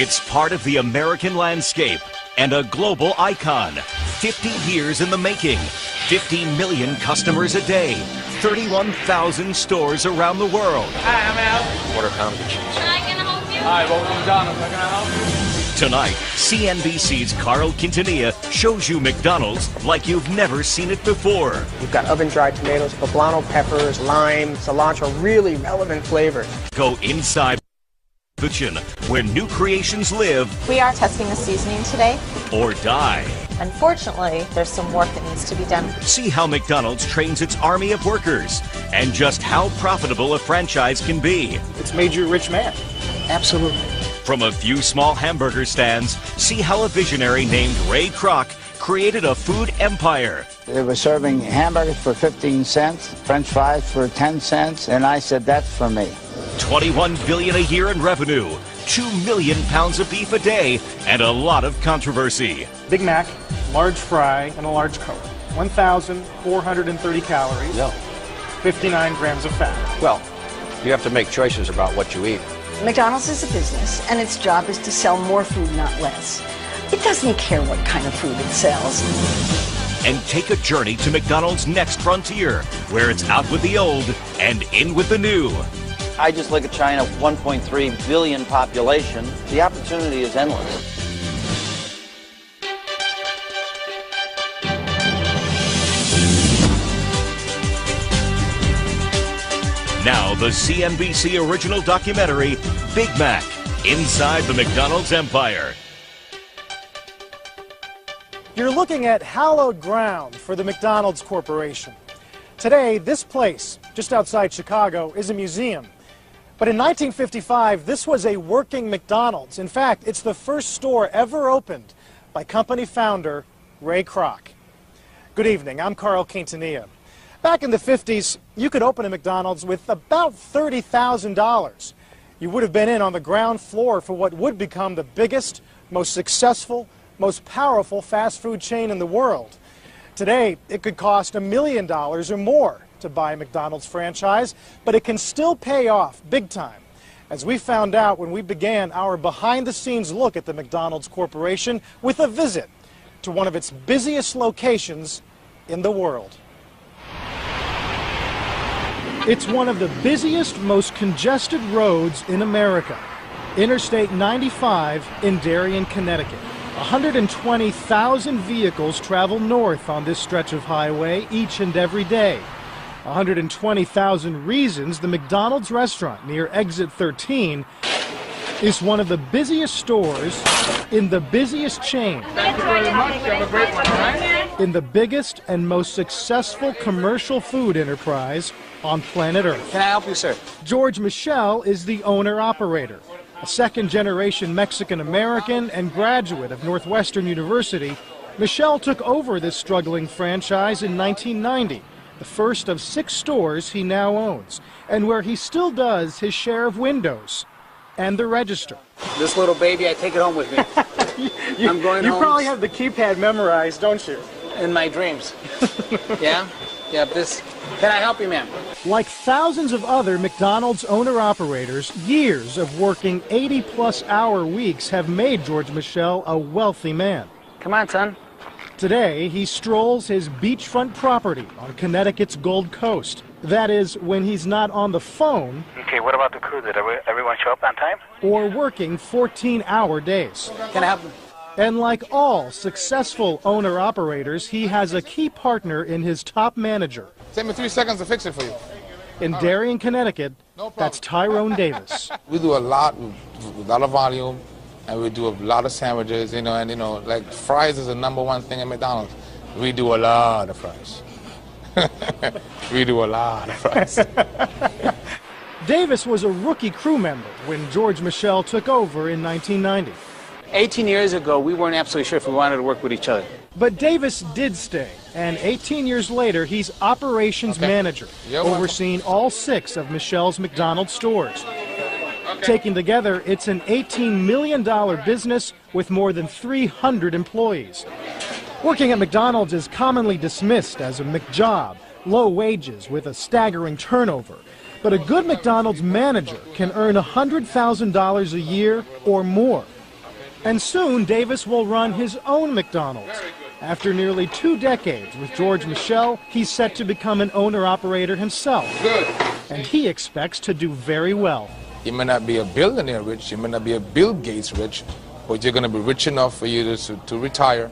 It's part of the American landscape and a global icon. 50 years in the making, 50 million customers a day, 31,000 stores around the world. Hi, I'm Al. Quarter pound of cheese. Can I help you? Hi, welcome to McDonald's. How can I help you? Tonight, CNBC's Carl Quintanilla shows you McDonald's like you've never seen it before. We've got oven-dried tomatoes, poblano peppers, lime, cilantro, really relevant flavors. Go inside the kitchen where new creations live We are testing the seasoning today. or die. Unfortunately, there's some work that needs to be done. See how McDonald's trains its army of workers and just how profitable a franchise can be. It's made you a rich man. Absolutely. From a few small hamburger stands, see how a visionary named Ray Kroc created a food empire. They were serving hamburgers for 15 cents, French fries for 10 cents, and I said, that's for me. 21 billion a year in revenue, 2 million pounds of beef a day, and a lot of controversy. Big Mac, large fry, and a large Coke. 1,430 calories. No. 59 grams of fat. Well, you have to make choices about what you eat. McDonald's is a business, and its job is to sell more food, not less. It doesn't care what kind of food it sells. And take a journey to McDonald's next frontier, where it's out with the old and in with the new. I just look at China, 1.3 billion population. The opportunity is endless. Now the CNBC original documentary, Big Mac, Inside the McDonald's Empire. You're looking at hallowed ground for the McDonald's Corporation. Today, this place, just outside Chicago, is a museum. But in 1955, this was a working McDonald's. In fact, it's the first store ever opened by company founder Ray Kroc. Good evening, I'm Carl Quintanilla. Back in the 50s, you could open a McDonald's with about $30,000. You would have been in on the ground floor for what would become the biggest, most successful, most powerful fast food chain in the world. Today, it could cost $1 million or more to buy a McDonald's franchise, but it can still pay off big time, as we found out when we began our behind-the-scenes look at the McDonald's Corporation with a visit to one of its busiest locations in the world. It's one of the busiest, most congested roads in America, Interstate 95 in Darien, Connecticut. 120,000 vehicles travel north on this stretch of highway each and every day. 120,000 reasons the McDonald's restaurant near Exit 13 is one of the busiest stores in the busiest chain. Thank you very much. You have a great one, all right? In the biggest and most successful commercial food enterprise on planet Earth. Can I help you, sir? George Michel is the owner-operator. A second-generation Mexican-American and graduate of Northwestern University, Michel took over this struggling franchise in 1990, the first of 6 stores he now owns, and where he still does his share of windows and the register. This little baby, I take it home with me. I'm going home. You probably have the keypad memorized, don't you? In my dreams. Yeah? Yeah, this. Can I help you, ma'am? Like thousands of other McDonald's owner-operators, years of working 80-plus hour weeks have made George Michel a wealthy man. Come on, son. Today, he strolls his beachfront property on Connecticut's Gold Coast. That is, when he's not on the phone. Okay, what about the crew? Did everyone show up on time? Or working 14-hour days. Can I help you? And like all successful owner-operators, he has a key partner in his top manager. Take me 3 seconds to fix it for you. In Darien, Connecticut, that's Tyrone Davis. We do a lot of volume, and we do a lot of sandwiches, like fries is the #1 thing at McDonald's. We do a lot of fries. We do a lot of fries. Davis was a rookie crew member when George Michel took over in 1990. 18 years ago, we weren't absolutely sure if we wanted to work with each other. But Davis did stay, and 18 years later, he's operations manager, overseeing all 6 of Michel's McDonald's stores. Taken together, it's an $18 million business with more than 300 employees. Working at McDonald's is commonly dismissed as a McJob, low wages with a staggering turnover. But a good McDonald's manager can earn $100,000 a year or more. And soon, Davis will run his own McDonald's. After nearly 2 decades with George Michel, he's set to become an owner-operator himself. Good. And he expects to do very well. You may not be a billionaire rich, you may not be a Bill Gates rich, but you're going to be rich enough for you to retire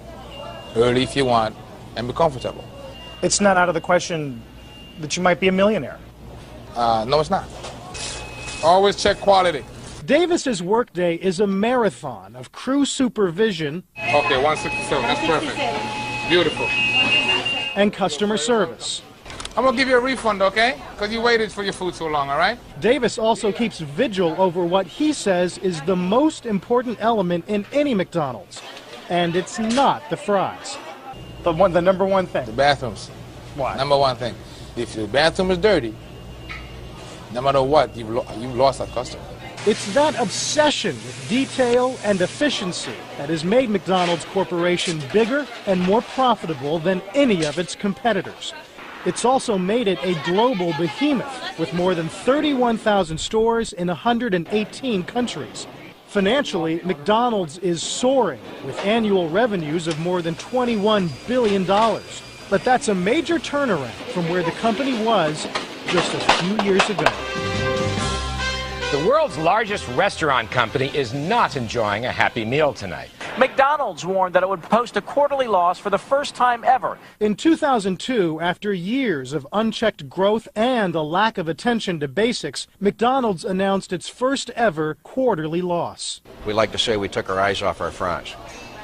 early if you want and be comfortable. It's not out of the question that you might be a millionaire. No, it's not. Always check quality. Davis's workday is a marathon of crew supervision. Okay, 167, that's perfect. Beautiful. And customer service. I'm going to give you a refund, okay? Because you waited for your food so long, all right? Davis also keeps vigil over what he says is the most important element in any McDonald's. And it's not the fries. The number one thing. The bathrooms. Why? Number one thing. If your bathroom is dirty, no matter what, you've lost that customer. It's that obsession with detail and efficiency that has made McDonald's Corporation bigger and more profitable than any of its competitors. It's also made it a global behemoth with more than 31,000 stores in 118 countries. Financially, McDonald's is soaring with annual revenues of more than $21 billion. But that's a major turnaround from where the company was just a few years ago. The world's largest restaurant company is not enjoying a happy meal tonight. McDonald's warned that it would post a quarterly loss for the first time ever. In 2002, after years of unchecked growth and a lack of attention to basics, McDonald's announced its first ever quarterly loss. We like to say we took our eyes off our fries.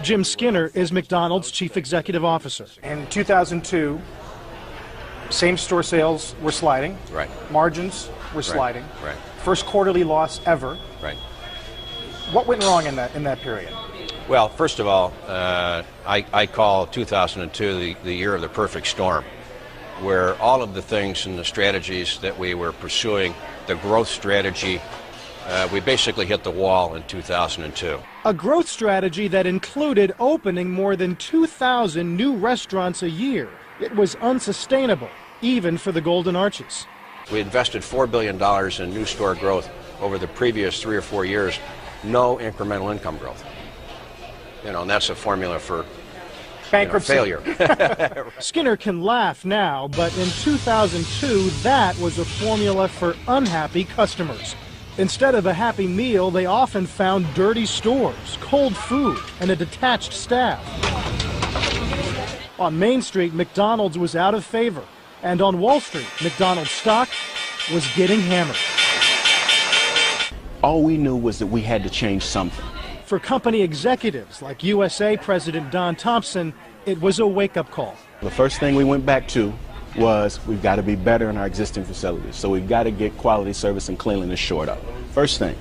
Jim Skinner is McDonald's chief executive officer. In 2002, same-store sales were sliding. Right. Margins were sliding. Right. First quarterly loss ever. Right. What went wrong in that period? Well, first of all, I call 2002 the year of the perfect storm, where all of the things and the strategies that we were pursuing, the growth strategy, we basically hit the wall in 2002. A growth strategy that included opening more than 2,000 new restaurants a year. It was unsustainable, even for the Golden Arches. We invested $4 billion in new store growth over the previous 3 or 4 years, no incremental income growth. And that's a formula for bankruptcy. Failure. Skinner can laugh now, but in 2002, that was a formula for unhappy customers. Instead of a happy meal, they often found dirty stores, cold food, and a detached staff. On Main Street, McDonald's was out of favor. And on Wall Street, McDonald's stock was getting hammered. All we knew was that we had to change something. For company executives like USA President Don Thompson, it was a wake-up call. The first thing we went back to was we've got to be better in our existing facilities. So we've got to get quality service and cleanliness shored up. First thing.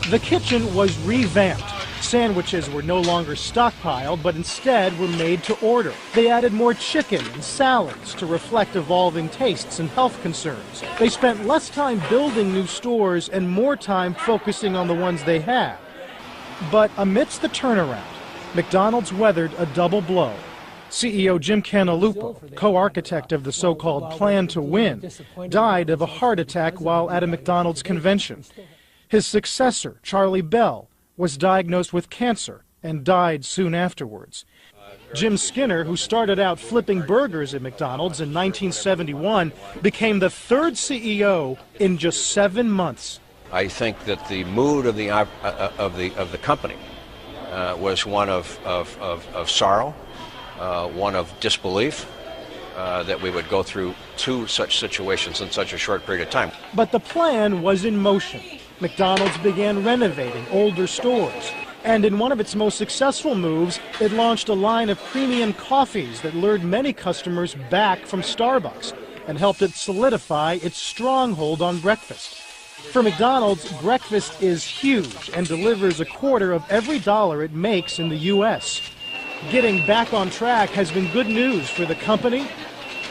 The kitchen was revamped. Sandwiches were no longer stockpiled, but instead were made to order. They added more chicken and salads to reflect evolving tastes and health concerns. They spent less time building new stores and more time focusing on the ones they had. But amidst the turnaround, McDonald's weathered a double blow. CEO Jim Cantalupo, co-architect of the so-called Plan to Win, died of a heart attack while at a McDonald's convention. His successor, Charlie Bell, was diagnosed with cancer and died soon afterwards. Jim Skinner, who started out flipping burgers at McDonald's in 1971, became the third CEO in just 7 months. I think that the mood of the company was one of sorrow, one of disbelief that we would go through 2 such situations in such a short period of time. But the plan was in motion. McDonald's began renovating older stores. And in one of its most successful moves, it launched a line of premium coffees that lured many customers back from Starbucks and helped it solidify its stronghold on breakfast. For McDonald's, breakfast is huge and delivers a quarter of every dollar it makes in the U.S. Getting back on track has been good news for the company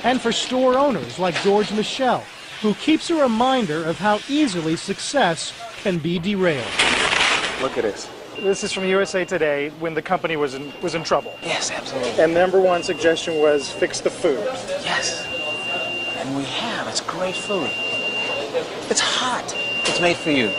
and for store owners like George Michel, who keeps a reminder of how easily success can be derailed. Look at this. This is from USA Today when the company was in trouble. Yes, absolutely. And the number one suggestion was fix the food. Yes. And we have. It's great food. It's hot. It's made for you.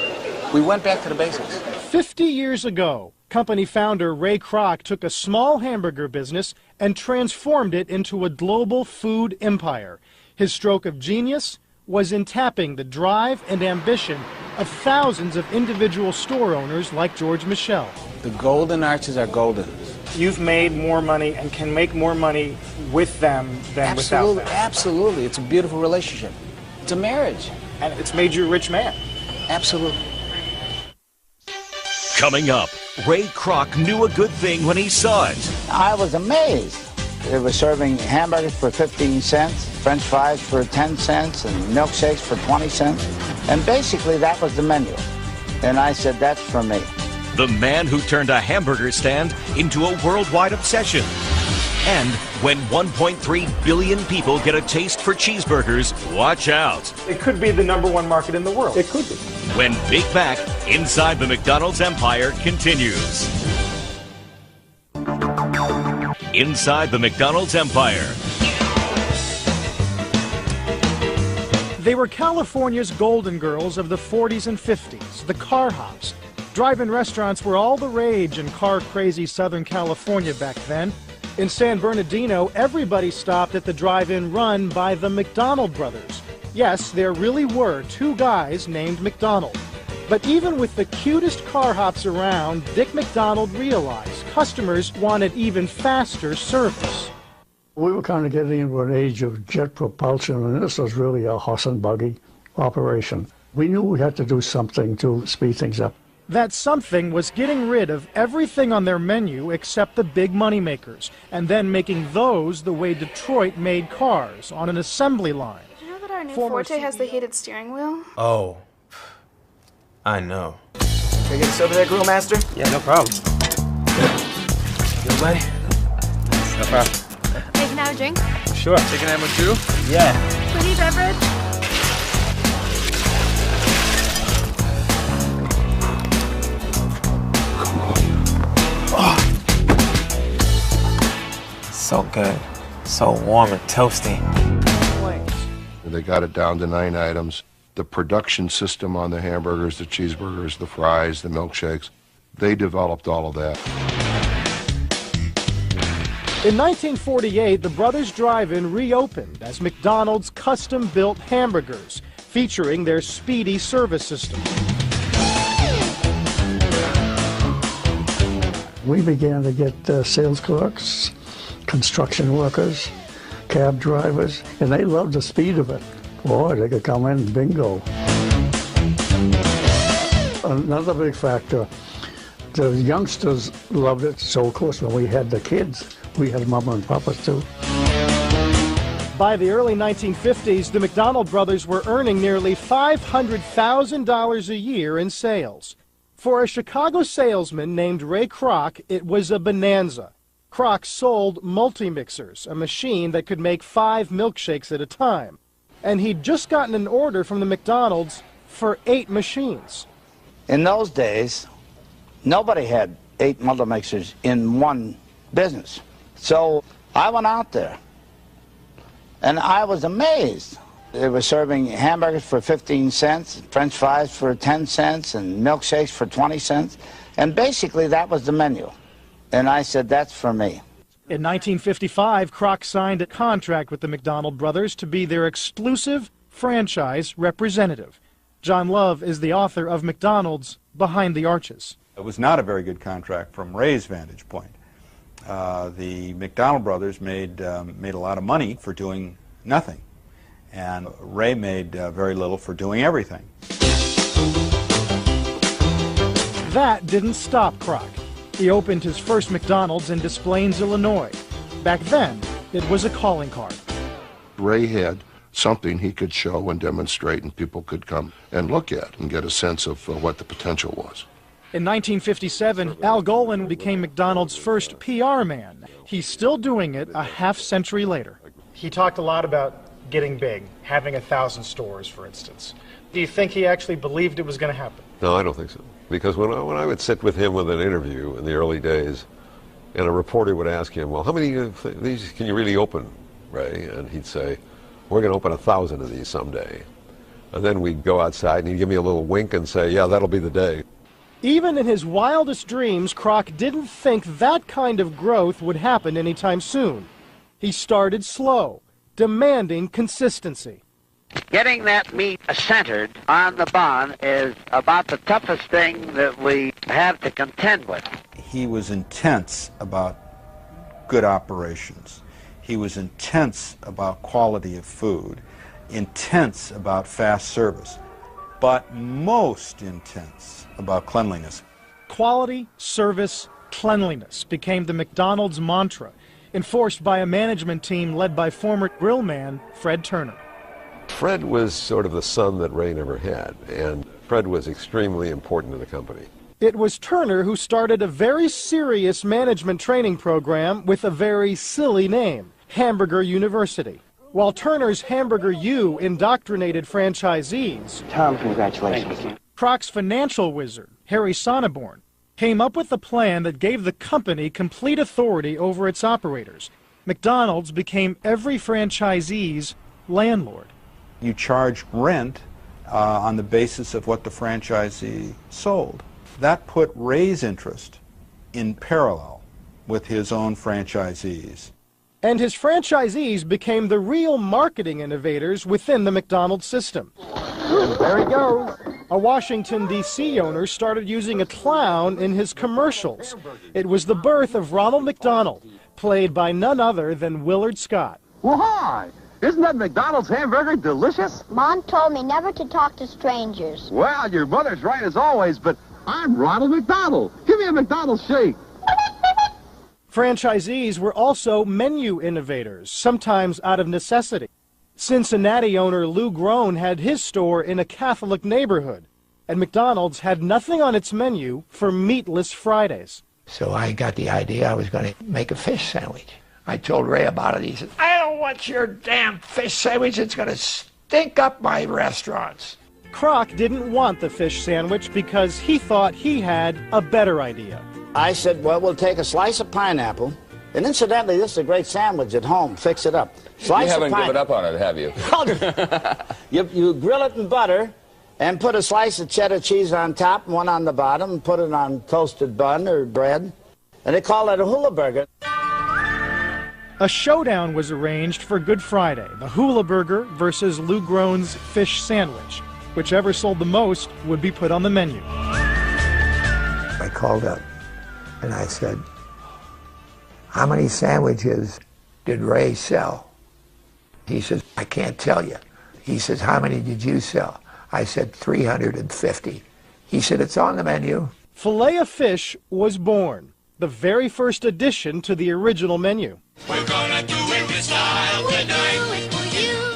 We went back to the basics. 50 years ago, Company founder Ray Kroc took a small hamburger business and transformed it into a global food empire. His stroke of genius was in tapping the drive and ambition of thousands of individual store owners like George Michel. The golden arches are golden. You've made more money and can make more money with them than without them. Absolutely. It's a beautiful relationship. It's a marriage. And it's made you a rich man. Absolutely. Coming up, Ray Kroc knew a good thing when he saw it. I was amazed. They were serving hamburgers for 15 cents, French fries for 10 cents, and milkshakes for 20 cents. And basically that was the menu. And I said, that's for me. The man who turned a hamburger stand into a worldwide obsession. And when 1.3 billion people get a taste for cheeseburgers, watch out. It could be the #1 market in the world. It could be. When Big Mac Inside the McDonald's Empire continues. Inside the McDonald's Empire. They were California's golden girls of the 40s and 50s, the car hops. Drive-in restaurants were all the rage in car-crazy Southern California back then. In San Bernardino, everybody stopped at the drive-in run by the McDonald brothers. Yes, there really were two guys named McDonald. But even with the cutest car hops around, Dick McDonald realized customers wanted even faster service. We were kind of getting into an age of jet propulsion, and this was really a horse and buggy operation. We knew we had to do something to speed things up. That something was getting rid of everything on their menu except the big money makers, and then making those the way Detroit made cars, on an assembly line. Did you know that our new Forte has the heated steering wheel? Oh, I know. Can I get us over there, Grill Master? Yeah, no problem. You ready? No problem. Hey, can I have a drink? Sure. Chicken ammo too? Yeah. Pretty beverage? So good. So warm and toasty. They got it down to 9 items. The production system on the hamburgers, the cheeseburgers, the fries, the milkshakes, they developed all of that. In 1948, the Brothers Drive-In reopened as McDonald's custom-built hamburgers, featuring their speedy service system. We began to get sales clerks, construction workers, cab drivers, and they loved the speed of it. Boy, they could come in, bingo. Another big factor, the youngsters loved it, so of course when we had the kids, we had mama and papa too. By the early 1950s, the McDonald brothers were earning nearly $500,000 a year in sales. For a Chicago salesman named Ray Kroc, it was a bonanza. Kroc sold multi-mixers, a machine that could make 5 milkshakes at a time. And he'd just gotten an order from the McDonald's for 8 machines. In those days, nobody had 8 multi-mixers in one business. So I went out there, and I was amazed. They were serving hamburgers for 15 cents, French fries for 10 cents, and milkshakes for 20 cents. And basically, that was the menu. And I said, that's for me. In 1955, Kroc signed a contract with the McDonald brothers to be their exclusive franchise representative. John Love is the author of McDonald's Behind the Arches. It was not a very good contract from Ray's vantage point. The McDonald brothers made a lot of money for doing nothing, and Ray made very little for doing everything. That didn't stop Kroc. He opened his first McDonald's in Des Plaines, Illinois. Back then, it was a calling card. Ray had something he could show and demonstrate, and people could come and look at and get a sense of what the potential was. In 1957, Al Golan became McDonald's first PR man. He's still doing it a half-century later. He talked a lot about getting big, having 1,000 stores, for instance. Do you think he actually believed it was going to happen? No, I don't think so. Because when I would sit with him with an interview in the early days, and a reporter would ask him, well, how many of these can you really open, Ray? And he'd say, we're going to open 1,000 of these someday. And then we'd go outside, and he'd give me a little wink and say, yeah, that'll be the day. Even in his wildest dreams, Kroc didn't think that kind of growth would happen anytime soon. He started slow, demanding consistency. Getting that meat centered on the bun is about the toughest thing that we have to contend with. He was intense about good operations. He was intense about quality of food, intense about fast service, but most intense about cleanliness. Quality, service, cleanliness became the McDonald's mantra, enforced by a management team led by former grill man Fred Turner. Fred was sort of the son that Ray never had, and Fred was extremely important to the company. It was Turner who started a very serious management training program with a very silly name, Hamburger University. While Turner's Hamburger U indoctrinated franchisees, Tom, congratulations. Kroc's financial wizard, Harry Sonneborn, came up with a plan that gave the company complete authority over its operators. McDonald's became every franchisee's landlord. You charge rent on the basis of what the franchisee sold. That put Ray's interest in parallel with his own franchisees. And his franchisees became the real marketing innovators within the McDonald's system. There he goes. A Washington, D.C. owner started using a clown in his commercials. It was the birth of Ronald McDonald, played by none other than Willard Scott. Why? Isn't that McDonald's hamburger delicious? Mom told me never to talk to strangers. Well, your mother's right as always, but I'm Ronald McDonald. Give me a McDonald's shake. Franchisees were also menu innovators, sometimes out of necessity. Cincinnati owner Lou Groen had his store in a Catholic neighborhood, and McDonald's had nothing on its menu for meatless Fridays. So I got the idea I was going to make a fish sandwich. I told Ray about it. He said, I don't want your damn fish sandwich. It's going to stink up my restaurants. Kroc didn't want the fish sandwich because he thought he had a better idea. I said, well, we'll take a slice of pineapple, and incidentally, this is a great sandwich at home. Fix it up. You haven't given up on it, have you? You grill it in butter and put a slice of cheddar cheese on top and one on the bottom, and put it on toasted bun or bread, and they call it a hula burger. A showdown was arranged for Good Friday, the hula burger versus Lou Groen's fish sandwich. Whichever sold the most would be put on the menu. I called up and I said, how many sandwiches did Ray sell? He says, I can't tell you. He says, how many did you sell? I said, 350. He said, it's on the menu. Filet-O-Fish was born, the very first addition to the original menu. We're gonna do it this style tonight.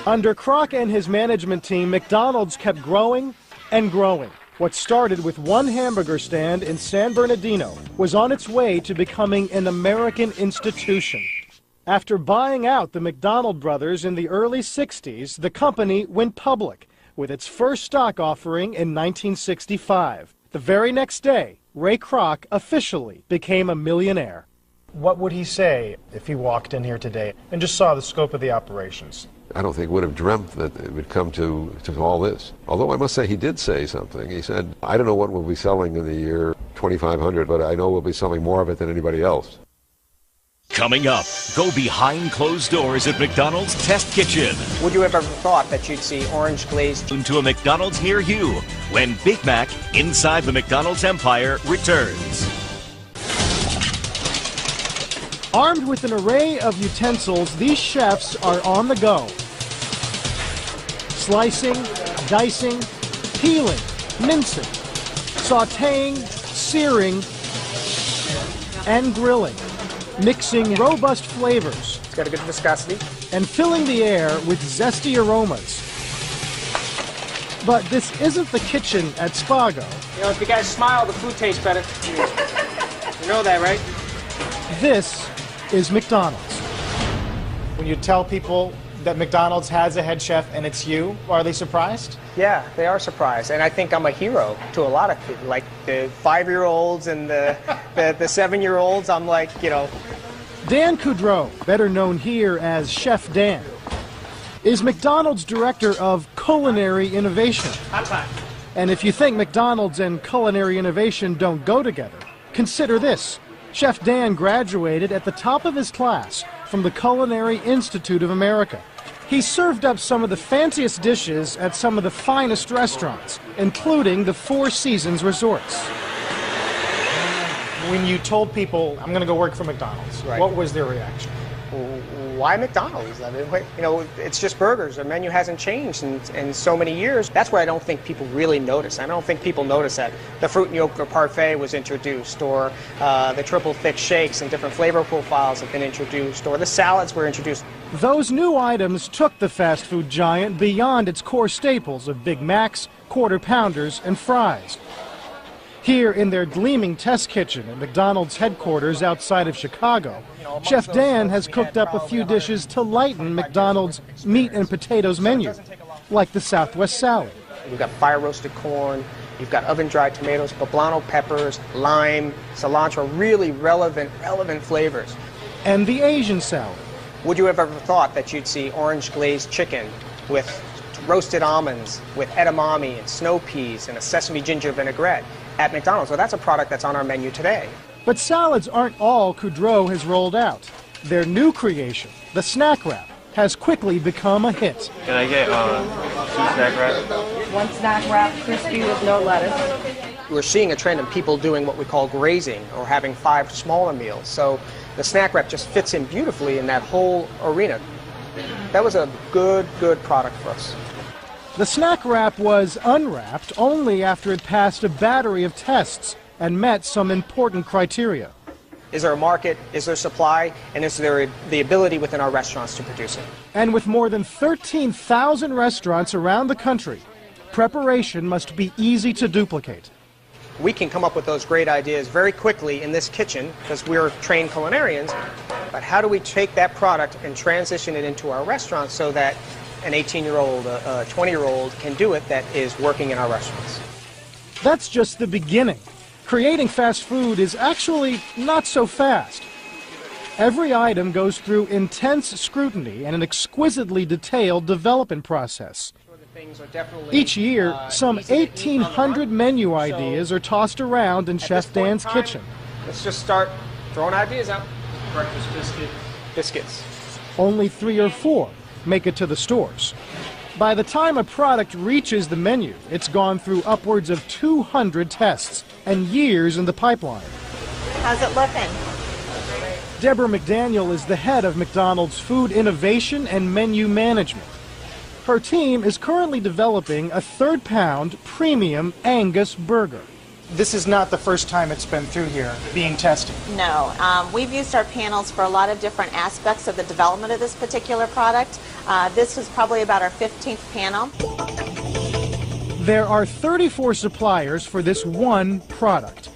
Under Kroc and his management team, McDonald's kept growing and growing. What started with one hamburger stand in San Bernardino was on its way to becoming an American institution. After buying out the McDonald brothers in the early 60s, the company went public with its first stock offering in 1965. The very next day, Ray Kroc officially became a millionaire. What would he say if he walked in here today and just saw the scope of the operations? I don't think would have dreamt that it would come to all this. Although I must say he did say something. He said, I don't know what we'll be selling in the year 2500, but I know we'll be selling more of it than anybody else. Coming up, go behind closed doors at McDonald's Test Kitchen. Would you have ever thought that you'd see orange glazed into a McDonald's near you when Big Mac Inside the McDonald's Empire returns. Armed with an array of utensils, these chefs are on the go. Slicing, dicing, peeling, mincing, sautéing, searing, and grilling. Mixing robust flavors. It's got a good viscosity. And filling the air with zesty aromas. But this isn't the kitchen at Spago. You know, if you guys smile, the food tastes better. You know that, right? This is McDonald's. When you tell people that McDonald's has a head chef and it's you, are they surprised? Yeah, they are surprised. And I think I'm a hero to a lot of people. Like the 5-year-olds and the 7-year-olds, I'm like, you know. Dan Coudreau, better known here as Chef Dan, is McDonald's director of culinary innovation. Hot time. And if you think McDonald's and culinary innovation don't go together, consider this. Chef Dan graduated at the top of his class from the Culinary Institute of America. He served up some of the fanciest dishes at some of the finest restaurants, including the Four Seasons resorts. When you told people, I'm going to go work for McDonald's, Right. what was their reaction? Why McDonald's? I mean, you know, it's just burgers. Their menu hasn't changed in so many years. That's where I don't think people really notice. I don't think people notice that the fruit and yogurt parfait was introduced, or the triple thick shakes and different flavor profiles have been introduced, or the salads were introduced. Those new items took the fast food giant beyond its core staples of Big Macs, Quarter Pounders, and fries. Here in their gleaming test kitchen at McDonald's headquarters outside of Chicago, Chef Dan has cooked up a few dishes to lighten McDonald's meat and potatoes menu, like the Southwest salad. You've got fire roasted corn, you've got oven dried tomatoes, poblano peppers, lime, cilantro, really relevant flavors. And the Asian salad. Would you have ever thought that you'd see orange glazed chicken with roasted almonds, with edamame and snow peas and a sesame ginger vinaigrette at McDonald's? Well, that's a product that's on our menu today. But salads aren't all Coudreau has rolled out. Their new creation, the snack wrap, has quickly become a hit. Can I get 2 snack wraps? 1 snack wrap, crispy with no lettuce. We're seeing a trend of people doing what we call grazing, or having 5 smaller meals. So the snack wrap just fits in beautifully in that whole arena. That was a good product for us. The snack wrap was unwrapped only after it passed a battery of tests and met some important criteria. Is there a market, is there supply, and is there the ability within our restaurants to produce it? And with more than 13,000 restaurants around the country, preparation must be easy to duplicate. We can come up with those great ideas very quickly in this kitchen because we're trained culinarians, but how do we take that product and transition it into our restaurants so that an 18-year-old, a 20-year-old can do it that is working in our restaurants? That's just the beginning. Creating fast food is actually not so fast. Every item goes through intense scrutiny and an exquisitely detailed development process. Each year, some 1,800 menu ideas are tossed around in Chef Dan's kitchen. Let's just start throwing ideas out. Breakfast biscuits. Only 3 or 4 make it to the stores. By the time a product reaches the menu, it's gone through upwards of 200 tests and years in the pipeline. How's it looking? Deborah McDaniel is the head of McDonald's Food Innovation and Menu Management. Her team is currently developing a 3rd-pound premium Angus burger. This is not the first time it's been through here being tested. No, we've used our panels for a lot of different aspects of the development of this particular product. This was probably about our 15th panel. There are 34 suppliers for this one product.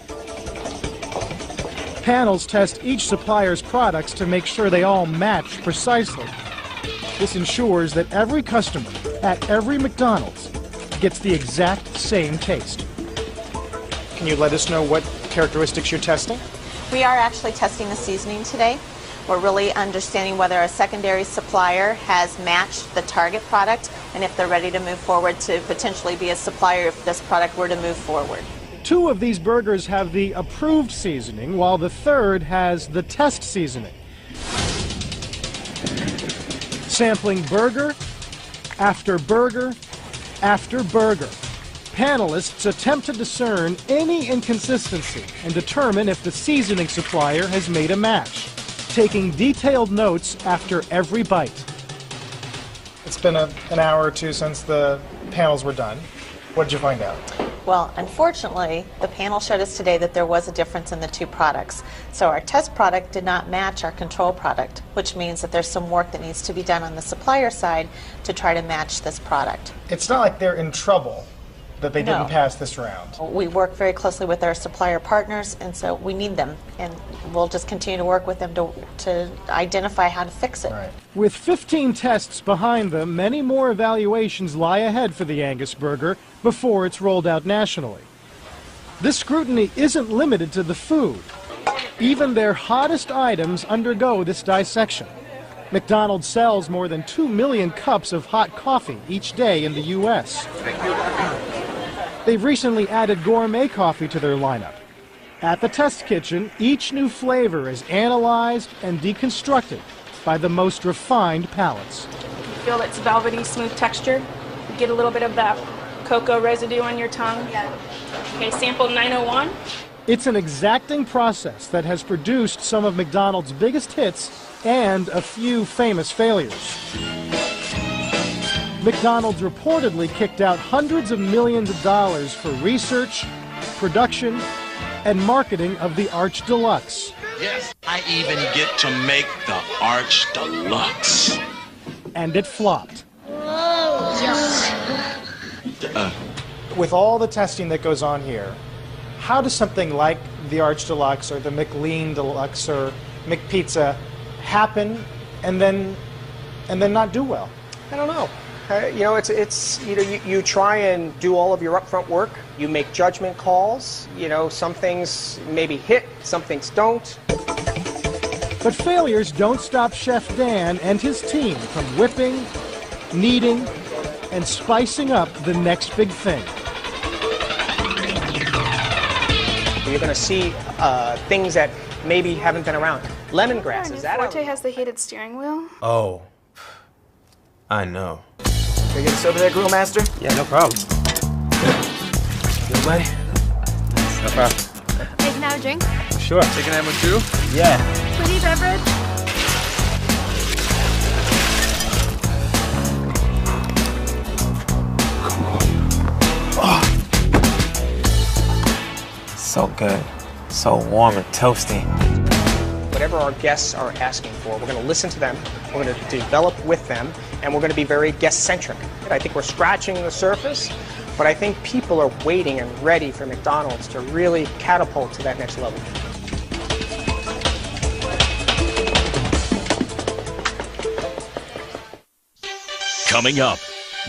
Panels test each supplier's products to make sure they all match precisely. This ensures that every customer at every McDonald's gets the exact same taste. Can you let us know what characteristics you're testing? We are actually testing the seasoning today. We're really understanding whether a secondary supplier has matched the target product and if they're ready to move forward to potentially be a supplier if this product were to move forward. 2 of these burgers have the approved seasoning, while the 3rd has the test seasoning. Sampling burger after burger after burger, panelists attempt to discern any inconsistency and determine if the seasoning supplier has made a match, taking detailed notes after every bite. It's been an hour or 2 since the panels were done. What did you find out? Well, unfortunately, the panel showed us today that there was a difference in the 2 products. So our test product did not match our control product, which means that there's some work that needs to be done on the supplier side to try to match this product. It's not like they're in trouble that they didn't pass this round. We work very closely with our supplier partners, and so we need them, and we'll just continue to work with them to identify how to fix it. Right. With 15 tests behind them, many more evaluations lie ahead for the Angus burger before it's rolled out nationally. This scrutiny isn't limited to the food. Even their hottest items undergo this dissection. McDonald's sells more than 2 million cups of hot coffee each day in the U.S. They've recently added gourmet coffee to their lineup. At the test kitchen, each new flavor is analyzed and deconstructed by the most refined palates. You feel its velvety, smooth texture. You get a little bit of that cocoa residue on your tongue. Okay, sample 901. It's an exacting process that has produced some of McDonald's biggest hits and a few famous failures. McDonald's reportedly kicked out hundreds of millions of dollars for research, production, and marketing of the Arch Deluxe. Yes, I even get to make the Arch Deluxe. And it flopped. With all the testing that goes on here, how does something like the Arch Deluxe or the McLean Deluxe or McPizza happen and then not do well? I don't know. You try and do all of your upfront work. You make judgment calls. Some things maybe hit, some things don't. But failures don't stop Chef Dan and his team from whipping, kneading, and spicing up the next big thing. You're going to see things that maybe haven't been around. Lemongrass, is that Forte has the heated steering wheel. Oh, I know. Can I get a soda there, Grill Master? Yeah, no problem. Good way? No problem. Hey, can I have a drink? Sure. Taking that one too? Yeah. Pretty beverage. So good. So warm and toasty. Whatever our guests are asking for, we're going to listen to them, we're going to develop with them, and we're going to be very guest-centric. I think we're scratching the surface, but I think people are waiting and ready for McDonald's to really catapult to that next level. Coming up,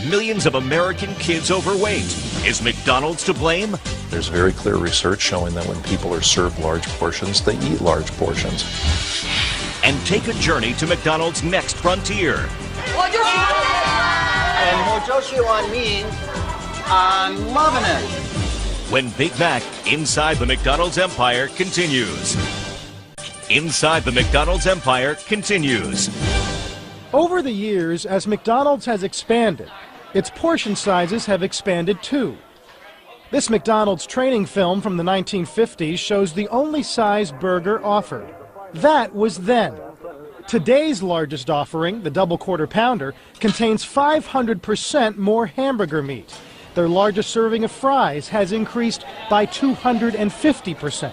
millions of American kids overweight. Is McDonald's to blame? There's very clear research showing that when people are served large portions, they eat large portions. And take a journey to McDonald's next frontier. And Mojoshi means I'm loving it. When Big Mac Inside the McDonald's Empire continues. Inside the McDonald's Empire continues. Over the years, as McDonald's has expanded, its portion sizes have expanded too. This McDonald's training film from the 1950s shows the only size burger offered. That was then. Today's largest offering, the double quarter pounder, contains 500% more hamburger meat. Their largest serving of fries has increased by 250%.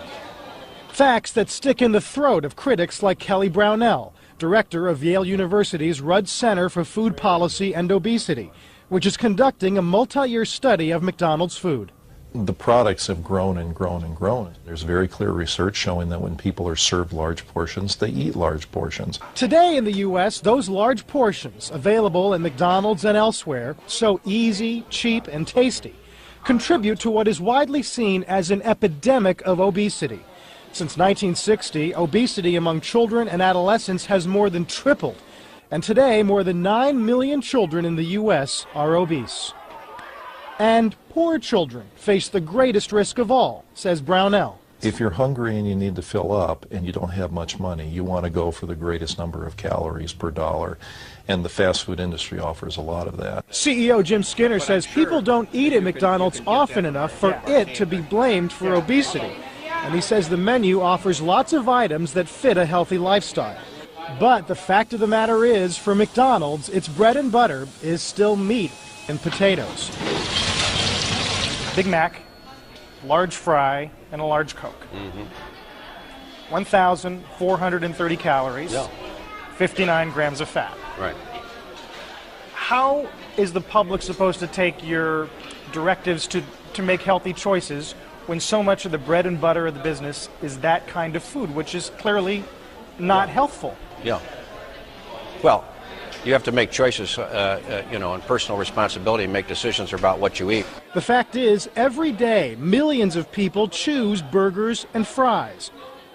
Facts that stick in the throat of critics like Kelly Brownell, director of Yale University's Rudd Center for Food Policy and Obesity, which is conducting a multi-year study of McDonald's food. The products have grown and grown and grown. There's very clear research showing that when people are served large portions, they eat large portions. Today in the U.S., those large portions, available at McDonald's and elsewhere, so easy, cheap, and tasty, contribute to what is widely seen as an epidemic of obesity. Since 1960, obesity among children and adolescents has more than tripled, and today more than 9 million children in the U.S. are obese. And poor children face the greatest risk of all, says Brownell. If you're hungry and you need to fill up and you don't have much money, you want to go for the greatest number of calories per dollar, and the fast food industry offers a lot of that. CEO Jim Skinner says people don't eat at McDonald's often enough for it to be blamed for obesity. And he says the menu offers lots of items that fit a healthy lifestyle. But the fact of the matter is, for McDonald's, its bread and butter is still meat and potatoes. Big Mac, large fry, and a large Coke. 1,430 calories, 59 grams of fat. Right. How is the public supposed to take your directives to make healthy choices when so much of the bread and butter of the business is that kind of food, which is clearly not healthful? Yeah. Well, you have to make choices, and personal responsibility and make decisions about what you eat. The fact is, every day, millions of people choose burgers and fries.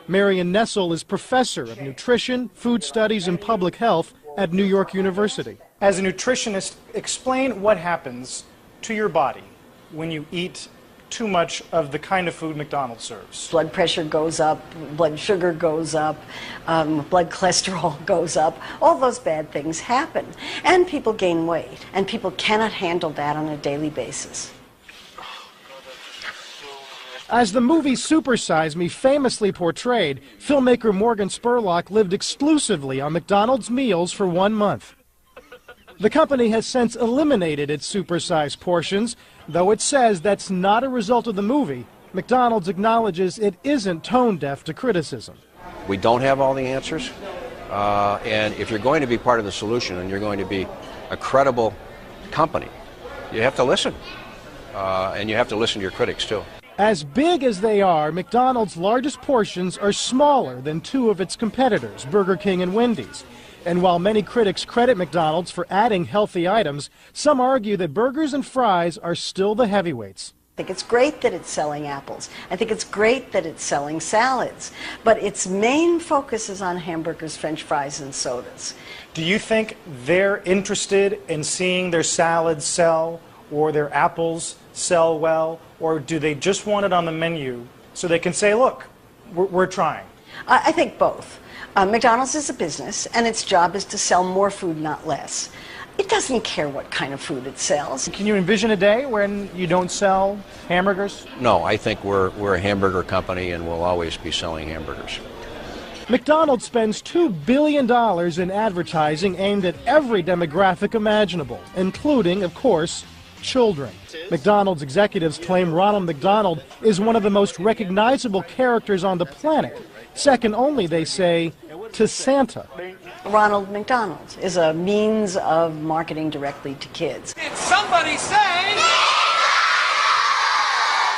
Marion Nessel is professor of nutrition, food studies, and public health at New York University. As a nutritionist, explain what happens to your body when you eat too much of the kind of food McDonald's serves? Blood pressure goes up, blood sugar goes up, blood cholesterol goes up. All those bad things happen. And people gain weight. And people cannot handle that on a daily basis. As the movie Super Size Me famously portrayed, filmmaker Morgan Spurlock lived exclusively on McDonald's meals for 1 month. The company has since eliminated its supersized portions, though it says that's not a result of the movie. McDonald's acknowledges it isn't tone deaf to criticism. We don't have all the answers, and if you're going to be part of the solution and you're going to be a credible company, you have to listen, and you have to listen to your critics too. As big as they are, McDonald's largest portions are smaller than two of its competitors, Burger King and Wendy's. And while many critics credit McDonald's for adding healthy items, some argue that burgers and fries are still the heavyweights. I think it's great that it's selling apples. I think it's great that it's selling salads. But its main focus is on hamburgers, French fries, and sodas. Do you think they're interested in seeing their salads sell or their apples sell well, or do they just want it on the menu so they can say, look, we're trying? I think both. McDonald's is a business, and its job is to sell more food, not less. It doesn't care what kind of food it sells. Can you envision a day when you don't sell hamburgers? No, I think we're a hamburger company, and we'll always be selling hamburgers. McDonald's spends $2 billion in advertising aimed at every demographic imaginable, including, of course, children. McDonald's executives claim Ronald McDonald is one of the most recognizable characters on the planet, second only, they say, to Santa. Ronald McDonald is a means of marketing directly to kids. Did somebody say?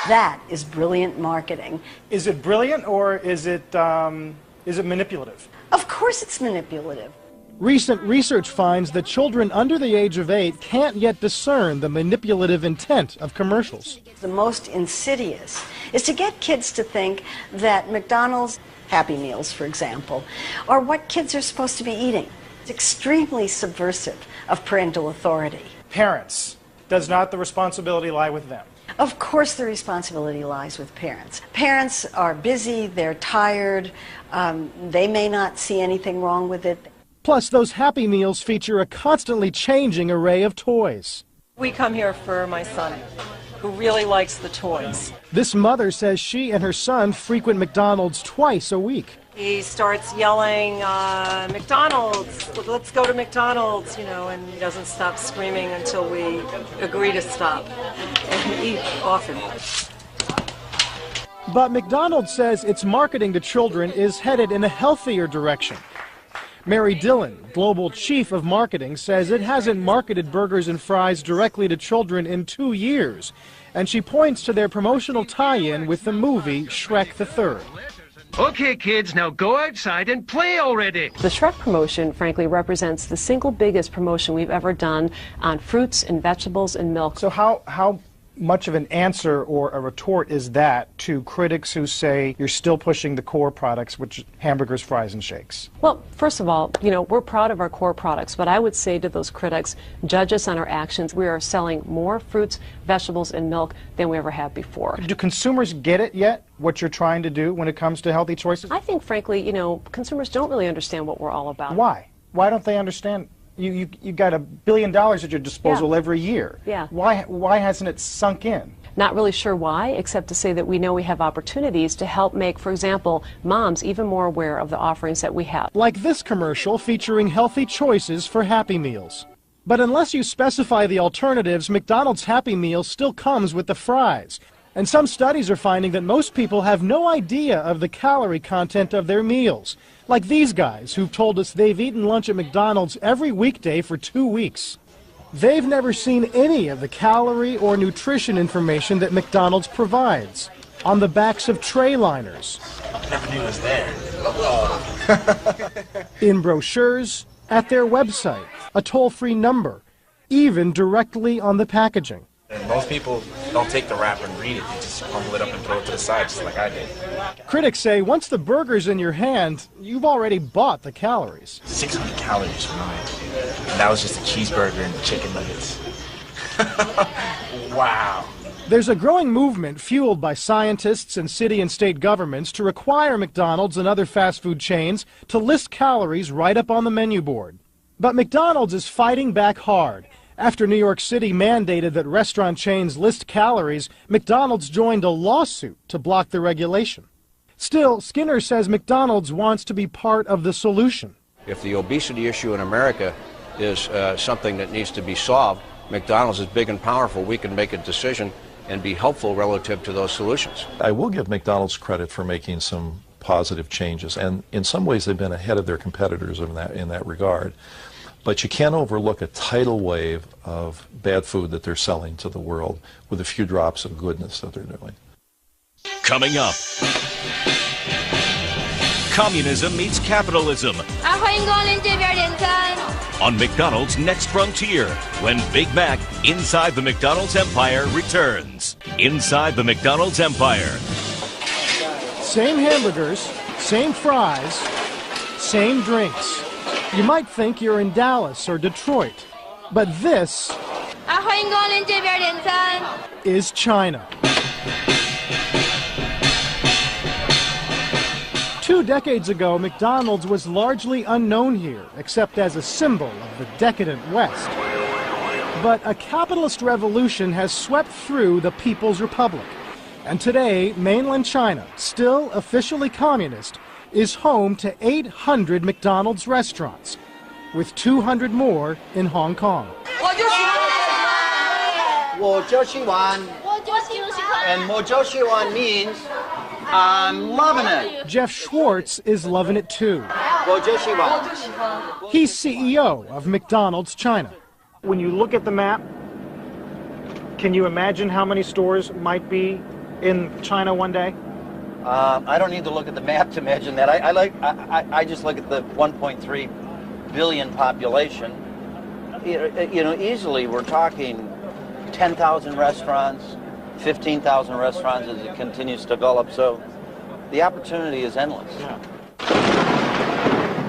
That is brilliant marketing. Is it brilliant, or is it manipulative? Of course it's manipulative. Recent research finds that children under the age of 8 can't yet discern the manipulative intent of commercials. The most insidious is to get kids to think that McDonald's Happy Meals, for example, are what kids are supposed to be eating. It's extremely subversive of parental authority. Parents, does not the responsibility lie with them? Of course the responsibility lies with parents. Parents are busy, they're tired, they may not see anything wrong with it. Plus, those Happy Meals feature a constantly changing array of toys. We come here for my son, who really likes the toys. This mother says she and her son frequent McDonald's twice a week. He starts yelling, McDonald's, let's go to McDonald's, you know, and he doesn't stop screaming until we agree to stop and eat often. But McDonald's says its marketing to children is headed in a healthier direction. Mary Dillon, global chief of marketing, says it hasn't marketed burgers and fries directly to children in 2 years, and she points to their promotional tie-in with the movie Shrek the Third. Okay, kids, now go outside and play already. The Shrek promotion, frankly, represents the single biggest promotion we've ever done on fruits and vegetables and milk. So how much of an answer or a retort is that to critics who say you're still pushing the core products, which hamburgers, fries, and shakes? Well, first of all, you know, we're proud of our core products, but I would say to those critics, judge us on our actions. We are selling more fruits, vegetables, and milk than we ever have before. Do consumers get it yet, what you're trying to do when it comes to healthy choices? I think, frankly, you know, consumers don't really understand what we're all about. Why? Why don't they understand? You got $1 billion at your disposal every year. Yeah. Why hasn't it sunk in? Not really sure why, except to say that we know we have opportunities to help make, for example, moms even more aware of the offerings that we have. Like this commercial featuring healthy choices for Happy Meals. But unless you specify the alternatives, McDonald's Happy Meal still comes with the fries. And some studies are finding that most people have no idea of the calorie content of their meals. Like these guys who've told us they've eaten lunch at McDonald's every weekday for 2 weeks. They've never seen any of the calorie or nutrition information that McDonald's provides on the backs of tray liners, Never knew it was there. in brochures, at their website, a toll-free number, even directly on the packaging. And most people don't take the wrapper and read it. They just crumble it up and throw it to the side, just like I did. Critics say once the burger's in your hand, you've already bought the calories. 600 calories for mine. And that was just a cheeseburger and chicken nuggets. Wow. There's a growing movement fueled by scientists and city and state governments to require McDonald's and other fast food chains to list calories right up on the menu board. But McDonald's is fighting back hard. After New York City mandated that restaurant chains list calories, McDonald's joined a lawsuit to block the regulation. Still, Skinner says McDonald's wants to be part of the solution. If the obesity issue in America is something that needs to be solved, McDonald's is big and powerful. We can make a decision and be helpful relative to those solutions. I will give McDonald's credit for making some positive changes, and in some ways they've been ahead of their competitors in that regard. But you can't overlook a tidal wave of bad food that they're selling to the world with a few drops of goodness that they're doing. Coming up, communism meets capitalism on McDonald's Next Frontier, when Big Mac Inside the McDonald's Empire returns. Inside the McDonald's Empire. Same hamburgers, same fries, same drinks. You might think you're in Dallas or Detroit, but this is China. 2 decades ago, McDonald's was largely unknown here, except as a symbol of the decadent West. But a capitalist revolution has swept through the People's Republic. And today, mainland China, still officially communist, is home to 800 McDonald's restaurants, with 200 more in Hong Kong. And 我就喜欢 means I'm loving it. Jeff Schwartz is loving it too. He's CEO of McDonald's China. When you look at the map, can you imagine how many stores might be in China one day? I don't need to look at the map to imagine that. I just look at the 1.3 billion population. You know, easily we're talking 10,000 restaurants, 15,000 restaurants as it continues to develop. So the opportunity is endless. Yeah.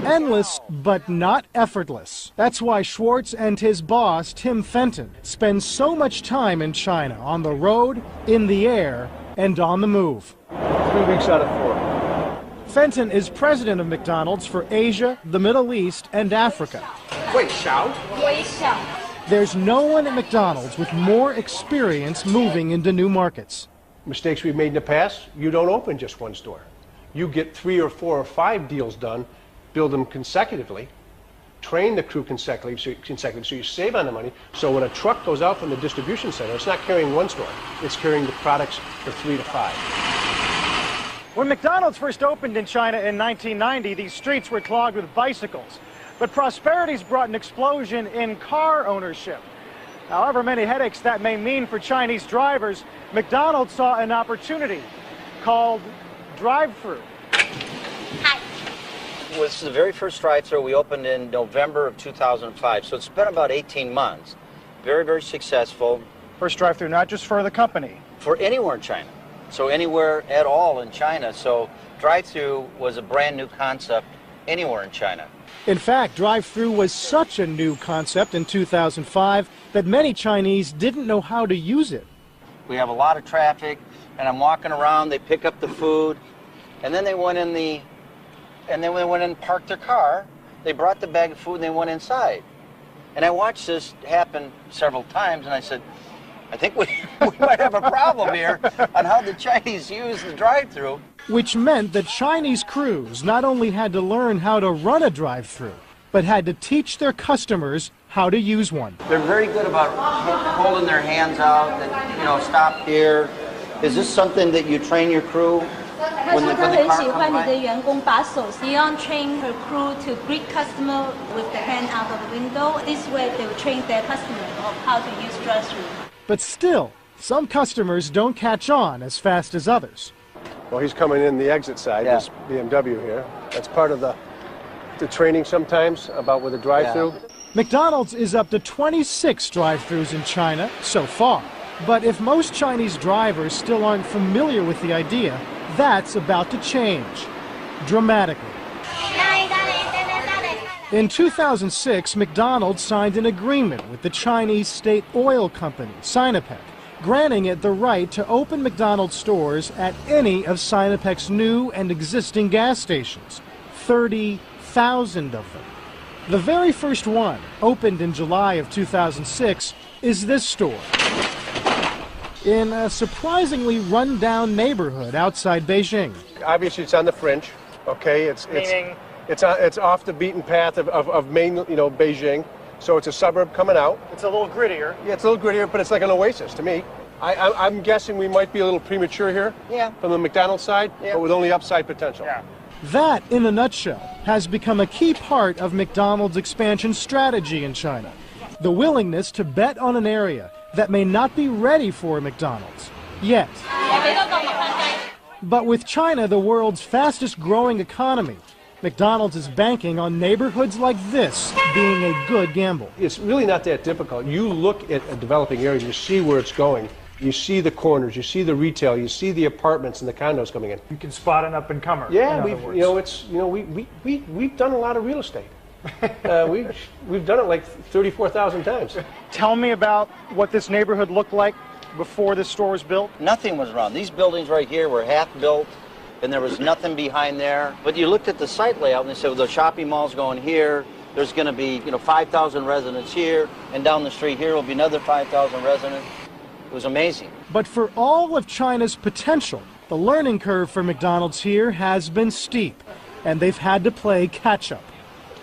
Endless, but not effortless. That's why Schwartz and his boss, Tim Fenton, spend so much time in China, on the road, in the air, and on the move. 3 weeks out of 4. Fenton is president of McDonald's for Asia, the Middle East, and Africa. There's no one at McDonald's with more experience moving into new markets. Mistakes we've made in the past, you don't open just one store. You get 3 or 4 or 5 deals done, build them consecutively, train the crew consecutively so you save on the money. So when a truck goes out from the distribution center, it's not carrying one store, it's carrying the products for 3 to 5. When McDonald's first opened in China in 1990, these streets were clogged with bicycles. But prosperity's brought an explosion in car ownership. However many headaches that may mean for Chinese drivers, McDonald's saw an opportunity called drive-through. It was the very first drive-thru. We opened in November of 2005, so it's been about 18 months. Very, very successful. First drive-thru, not just for the company. For anywhere in China. So anywhere at all in China. So drive-thru was a brand new concept anywhere in China. In fact, drive-thru was such a new concept in 2005 that many Chinese didn't know how to use it. We have a lot of traffic, and I'm walking around, they pick up the food, and then they went in and parked their car, they brought the bag of food and they went inside. And I watched this happen several times, and I said, I think we might have a problem here on how the Chinese use the drive-thru. Which meant that Chinese crews not only had to learn how to run a drive-thru, but had to teach their customers how to use one. They're very good about holding their hands out, and, stop here. Is this something that you train your crew? When the car comes by? You don't train her crew to greet customer with the hand out of the window. This way they will train their customer of how to use drive-thru. But still, some customers don't catch on as fast as others. Well, he's coming in the exit side, this BMW here. That's part of the training sometimes about with a drive-thru. Yeah. McDonald's is up to 26 drive-thrus in China so far. But if most Chinese drivers still aren't familiar with the idea, that's about to change dramatically. In 2006, McDonald's signed an agreement with the Chinese state oil company, Sinopec, granting it the right to open McDonald's stores at any of Sinopec's new and existing gas stations, 30,000 of them. The very first one, opened in July of 2006, is this store in a surprisingly run-down neighborhood outside Beijing. Obviously, it's on the fringe. Okay, it's off the beaten path of main, Beijing. So it's a suburb coming out. It's a little grittier. Yeah, it's a little grittier, but it's like an oasis to me. I'm guessing we might be a little premature here. Yeah. From the McDonald's side, yeah, but with only upside potential. Yeah. That, in a nutshell, has become a key part of McDonald's expansion strategy in China. The willingness to bet on an area that may not be ready for McDonald's yet. But with China, the world's fastest growing economy, McDonald's is banking on neighborhoods like this being a good gamble. It's really not that difficult. You look at a developing area, you see where it's going. You see the corners, you see the retail, you see the apartments and the condos coming in. You can spot an up-and-comer. Yeah, we've done a lot of real estate. We've done it like 34,000 times. Tell me about what this neighborhood looked like before this store was built. Nothing was around. These buildings right here were half built, and there was nothing behind there. But you looked at the site layout, and they said, well, the shopping mall's going here. There's going to be, 5,000 residents here, and down the street here will be another 5,000 residents. It was amazing. But for all of China's potential, the learning curve for McDonald's here has been steep, and they've had to play catch-up.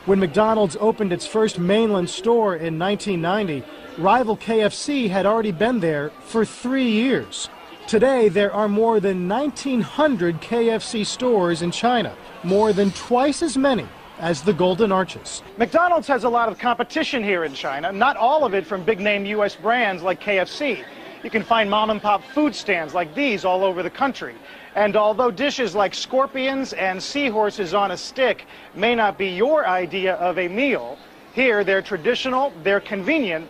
When McDonald's opened its first mainland store in 1990, rival KFC had already been there for 3 years. Today, there are more than 1,900 KFC stores in China, more than twice as many as the Golden Arches. McDonald's has a lot of competition here in China, not all of it from big-name U.S. brands like KFC. You can find mom-and-pop food stands like these all over the country. And although dishes like scorpions and seahorses on a stick may not be your idea of a meal, here they're traditional, they're convenient,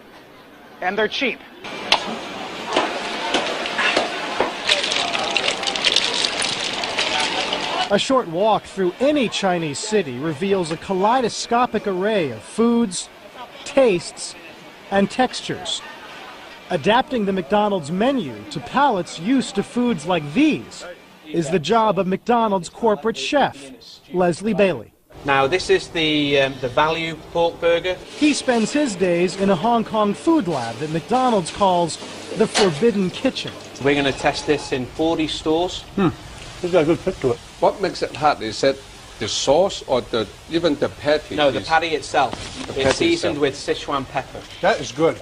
and they're cheap. A short walk through any Chinese city reveals a kaleidoscopic array of foods, tastes, and textures. Adapting the McDonald's menu to palates used to foods like these is the job of McDonald's corporate chef, Leslie Bailey. Now, this is the value pork burger. He spends his days in a Hong Kong food lab that McDonald's calls the Forbidden Kitchen. We're going to test this in 40 stores. It's got a good fit to it. What makes it hard? Is it the sauce or even the patty? No, the patty itself. It's seasoned with Sichuan pepper. That is good.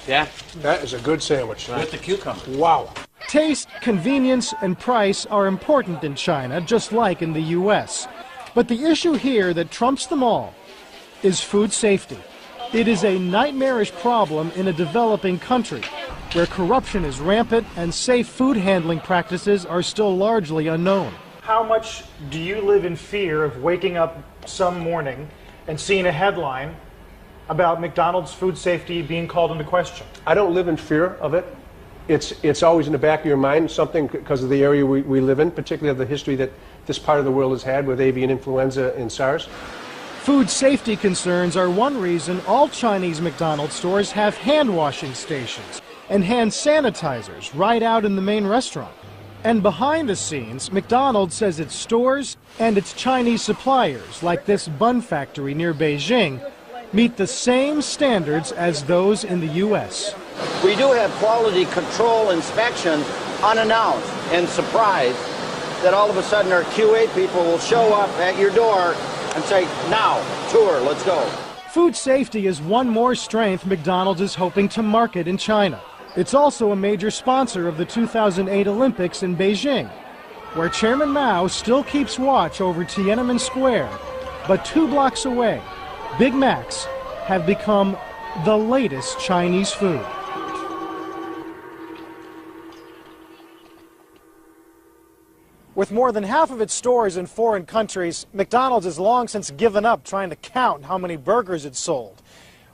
Yeah? That is a good sandwich. With the cucumber. Wow. Taste, convenience, and price are important in China, just like in the U.S. But the issue here that trumps them all is food safety. It is a nightmarish problem in a developing country where corruption is rampant and safe food handling practices are still largely unknown. How much do you live in fear of waking up some morning and seeing a headline about McDonald's food safety being called into question? I don't live in fear of it. It's always in the back of your mind, something because of the area we live in, particularly of the history that this part of the world has had with avian influenza and SARS. Food safety concerns are one reason all Chinese McDonald's stores have hand-washing stations and hand sanitizers right out in the main restaurant. And behind the scenes, McDonald's says its stores and its Chinese suppliers, like this bun factory near Beijing, meet the same standards as those in the U.S. We do have quality control inspection unannounced and surprised that all of a sudden our QA people will show up at your door and say, now, tour, let's go. Food safety is one more strength McDonald's is hoping to market in China. It's also a major sponsor of the 2008 Olympics in Beijing, where Chairman Mao still keeps watch over Tiananmen Square. But 2 blocks away, Big Macs have become the latest Chinese food. With more than half of its stores in foreign countries, McDonald's has long since given up trying to count how many burgers it's sold.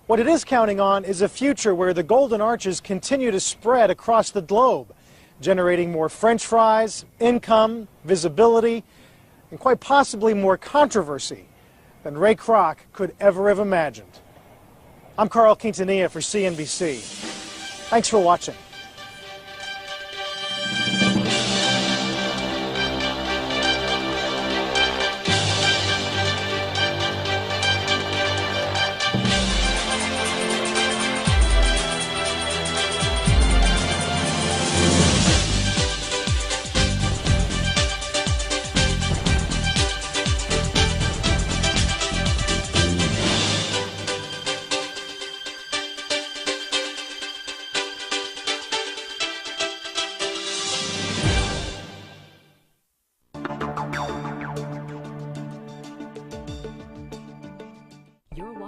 What it is counting on is a future where the Golden Arches continue to spread across the globe, generating more French fries, income, visibility, and quite possibly more controversy than Ray Kroc could ever have imagined. I'm Carl Quintanilla for CNBC. Thanks for watching.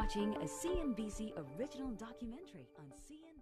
watching a CNBC original documentary on CNN.